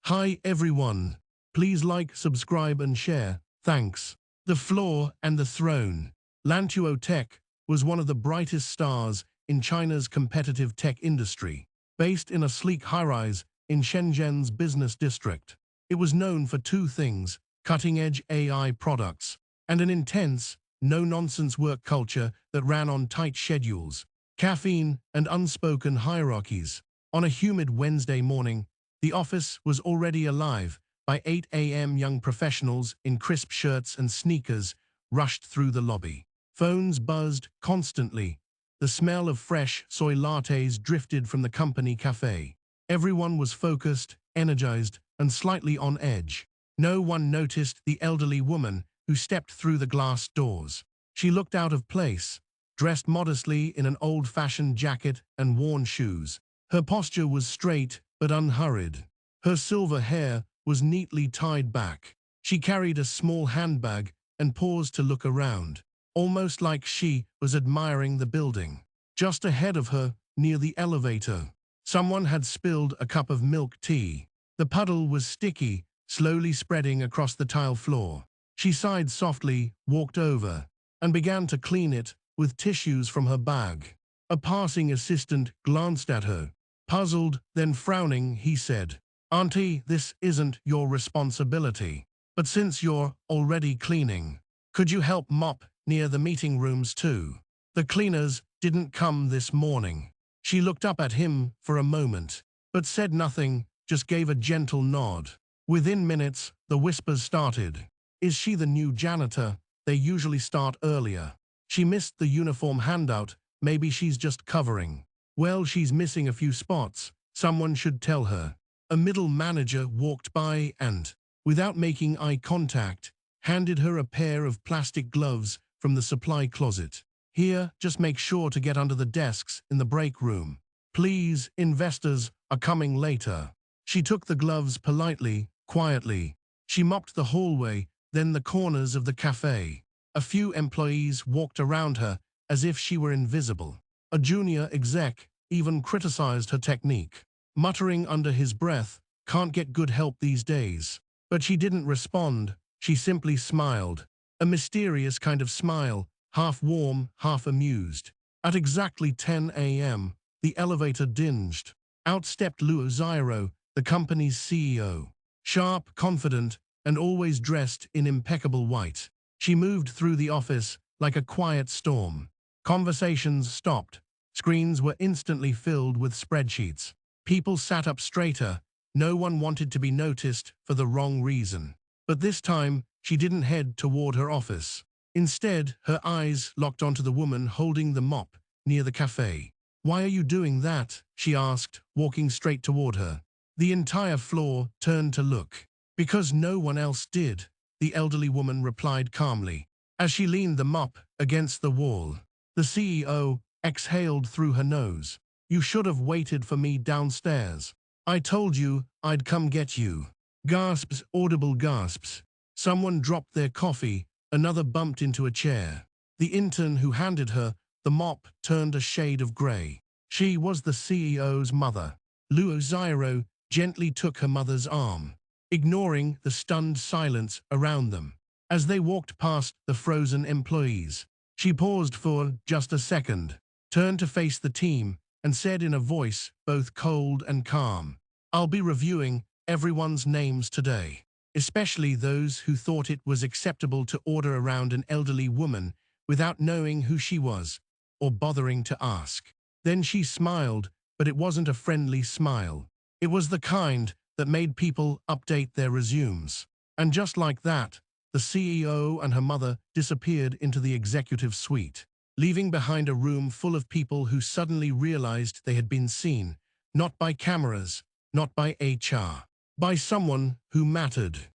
Hi everyone. Please like, subscribe and share. Thanks. The Floor and the Throne. Lantuo Tech was one of the brightest stars in China's competitive tech industry. Based in a sleek high-rise in Shenzhen's business district, it was known for two things: cutting-edge AI products and an intense, no-nonsense work culture that ran on tight schedules, caffeine and unspoken hierarchies. On a humid Wednesday morning, the office was already alive. By 8 a.m. young professionals in crisp shirts and sneakers rushed through the lobby. Phones buzzed constantly. The smell of fresh soy lattes drifted from the company cafe. Everyone was focused, energized, and slightly on edge. No one noticed the elderly woman who stepped through the glass doors. She looked out of place, dressed modestly in an old-fashioned jacket and worn shoes. Her posture was straight but unhurried. Her silver hair was neatly tied back. She carried a small handbag and paused to look around, almost like she was admiring the building. Just ahead of her, near the elevator, someone had spilled a cup of milk tea. The puddle was sticky, slowly spreading across the tile floor. She sighed softly, walked over, and began to clean it with tissues from her bag. A passing assistant glanced at her. Puzzled, then frowning, he said, "Auntie, this isn't your responsibility. But since you're already cleaning, could you help mop near the meeting rooms too? The cleaners didn't come this morning." She looked up at him for a moment, but said nothing, just gave a gentle nod. Within minutes, the whispers started. Is she the new janitor? They usually start earlier. She missed the uniform handout. Maybe she's just covering. Well, she's missing a few spots. Someone should tell her. A middle manager walked by and, without making eye contact, handed her a pair of plastic gloves from the supply closet. Here, just make sure to get under the desks in the break room. Please, investors are coming later. She took the gloves politely, quietly. She mopped the hallway, then the corners of the cafe. A few employees walked around her as if she were invisible. A junior exec even criticized her technique, muttering under his breath, "Can't get good help these days." But she didn't respond. She simply smiled. A mysterious kind of smile, half warm, half amused. At exactly 10 a.m., the elevator dinged. Out stepped Luo Xiaoro, the company's CEO. Sharp, confident, and always dressed in impeccable white. She moved through the office like a quiet storm. Conversations stopped. Screens were instantly filled with spreadsheets. People sat up straighter. No one wanted to be noticed for the wrong reason. But this time, she didn't head toward her office. Instead, her eyes locked onto the woman holding the mop near the cafe. "Why are you doing that?" she asked, walking straight toward her. The entire floor turned to look. "Because no one else did," the elderly woman replied calmly, as she leaned the mop against the wall. The CEO exhaled through her nose. "You should have waited for me downstairs. I told you I'd come get you." Gasps, audible gasps. Someone dropped their coffee, another bumped into a chair. The intern who handed her the mop turned a shade of gray. She was the CEO's mother. Luo Xiaoro gently took her mother's arm, ignoring the stunned silence around them. As they walked past the frozen employees, she paused for just a second, turned to face the team, and said in a voice both cold and calm, "I'll be reviewing everyone's names today, especially those who thought it was acceptable to order around an elderly woman without knowing who she was or bothering to ask." Then she smiled, but it wasn't a friendly smile. It was the kind that made people update their resumes. And just like that, the CEO and her mother disappeared into the executive suite, leaving behind a room full of people who suddenly realized they had been seen, not by cameras, not by HR, by someone who mattered.